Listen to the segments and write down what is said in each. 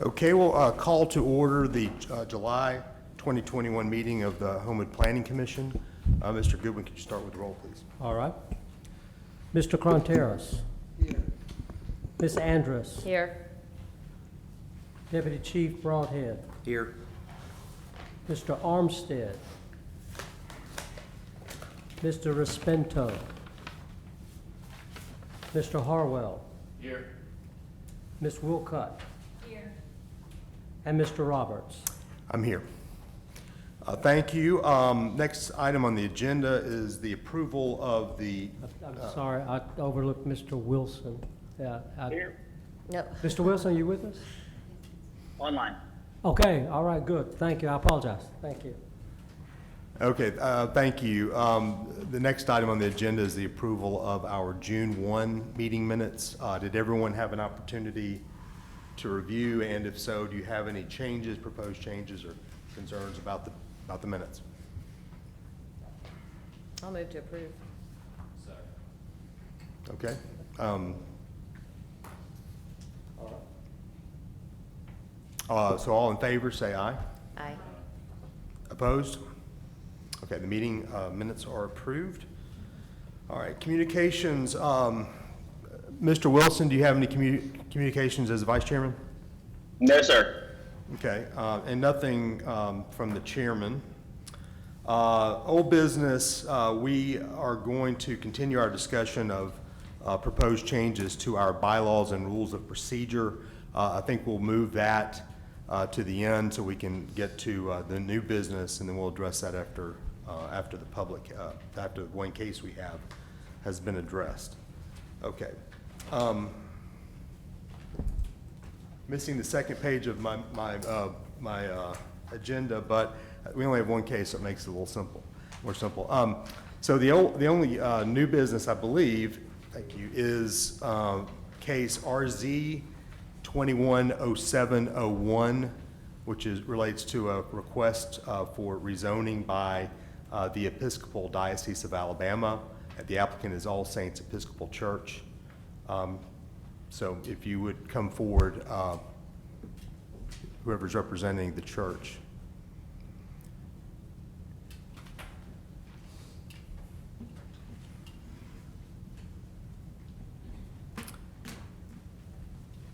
Okay, we'll call to order the July 2021 meeting of the Homewood Planning Commission. Mr. Goodwin, could you start with the roll, please? All right. Mr. Cronteros. Here. Ms. Andrus. Here. Deputy Chief Broadhead. Here. Mr. Armstead. Mr. Respento. Mr. Harwell. Here. Ms. Wilcott. Here. And Mr. Roberts. I'm here. Thank you. Next item on the agenda is the approval of the... I'm sorry, I overlooked Mr. Wilson. Here. No. Mr. Wilson, are you with us? Online. Okay, all right, good. Thank you. I apologize. Thank you. Okay, thank you. The next item on the agenda is the approval of our June 1 meeting minutes. Did everyone have an opportunity to review? And if so, do you have any changes, proposed changes, or concerns about the minutes? I'll move to approve. Okay. So all in favor, say aye. Aye. Opposed? Okay, the meeting minutes are approved. All right, communications. Mr. Wilson, do you have any communications as Vice Chairman? No, sir. Okay, and nothing from the chairman. Old business, we are going to continue our discussion of proposed changes to our bylaws and rules of procedure. I think we'll move that to the end so we can get to the new business, and then we'll address that after the public, after one case we have has been addressed. Okay. Missing the second page of my agenda, but we only have one case, so it makes it a little more simple. So the only new business, I believe, thank you, is case RZ 210701, which relates to a request for rezoning by the Episcopal Diocese of Alabama. The applicant is All Saints Episcopal Church. So if you would come forward, whoever's representing the church.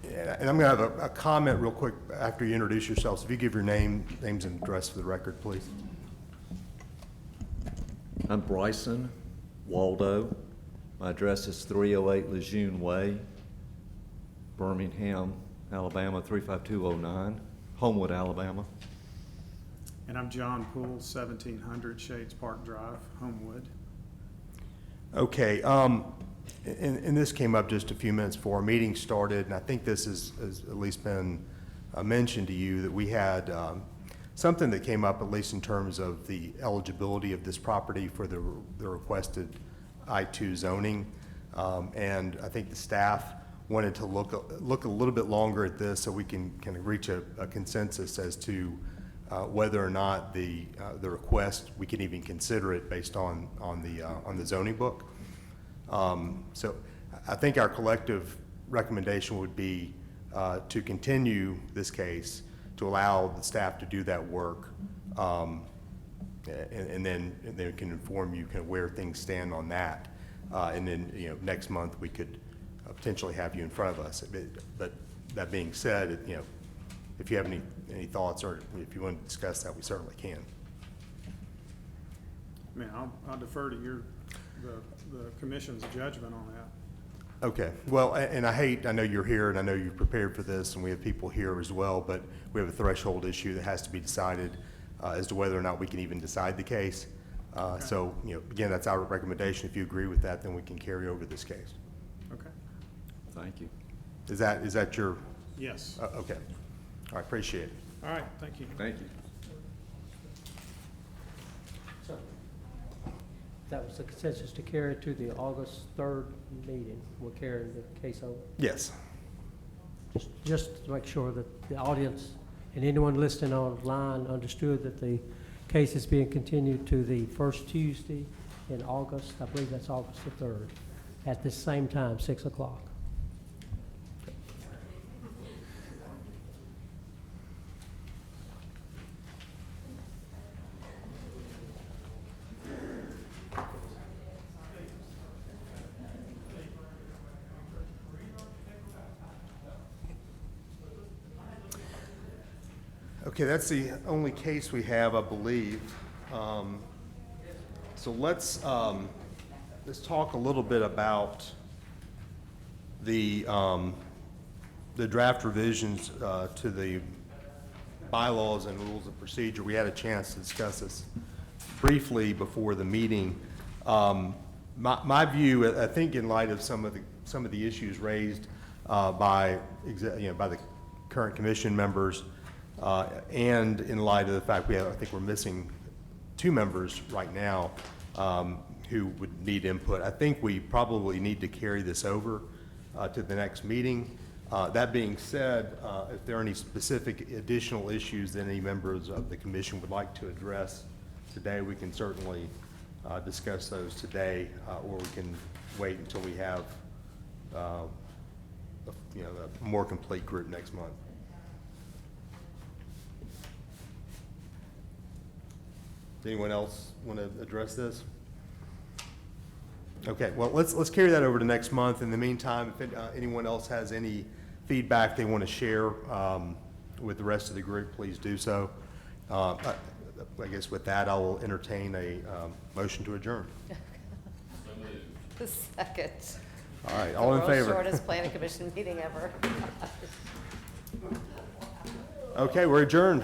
And I'm going to have a comment real quick after you introduce yourselves. If you give your names and address for the record, please. I'm Bryson Waldo. My address is 308 Lejeune Way, Birmingham, Alabama 35209, Homewood, Alabama. And I'm John Poole, 1700 Shades Park Drive, Homewood. Okay. And this came up just a few minutes before our meeting started, and I think this has at least been mentioned to you, that we had something that came up, at least in terms of the eligibility of this property for the requested I-2 zoning. And I think the staff wanted to look a little bit longer at this so we can kind of reach a consensus as to whether or not the request, we can even consider it based on the zoning book. So I think our collective recommendation would be to continue this case, to allow the staff to do that work, and then they can inform you kind of where things stand on that. And then, next month we could potentially have you in front of us. But that being said, if you have any thoughts, or if you want to discuss that, we certainly can. I mean, I'll defer to the commission's judgment on that. Okay. Well, and I know you're here, and I know you're prepared for this, and we have people here as well, but we have a threshold issue that has to be decided as to whether or not we can even decide the case. Okay. So, again, that's our recommendation. If you agree with that, then we can carry over this case. Okay. Thank you. Is that your? Yes. Okay. All right. Appreciate it. All right, thank you. Thank you. So that was the consensus to carry to the August 3rd meeting. We're carrying the case over. Yes. Just to make sure that the audience and anyone listening online understood that the case is being continued to the first Tuesday in August. I believe that's August the 3rd at the same time, 6 o'clock. Okay, that's the only case we have, I believe. So let's talk a little bit about the draft revisions to the bylaws and rules of procedure. We had a chance to discuss this briefly before the meeting. My view, I think in light of some of the issues raised by the current commission members, and in light of the fact I think we're missing 2 members right now who would need input, I think we probably need to carry this over to the next meeting. That being said, if there are any specific additional issues that any members of the commission would like to address today, we can certainly discuss those today, or we can wait until we have a more complete group next month. Does anyone else want to address this? Okay, well, let's carry that over to next month. In the meantime, if anyone else has any feedback they want to share with the rest of the group, please do so. I guess with that, I will entertain a motion to adjourn. Second. All right, all in The favor? shortest planning commission meeting ever. Okay, we're adjourned.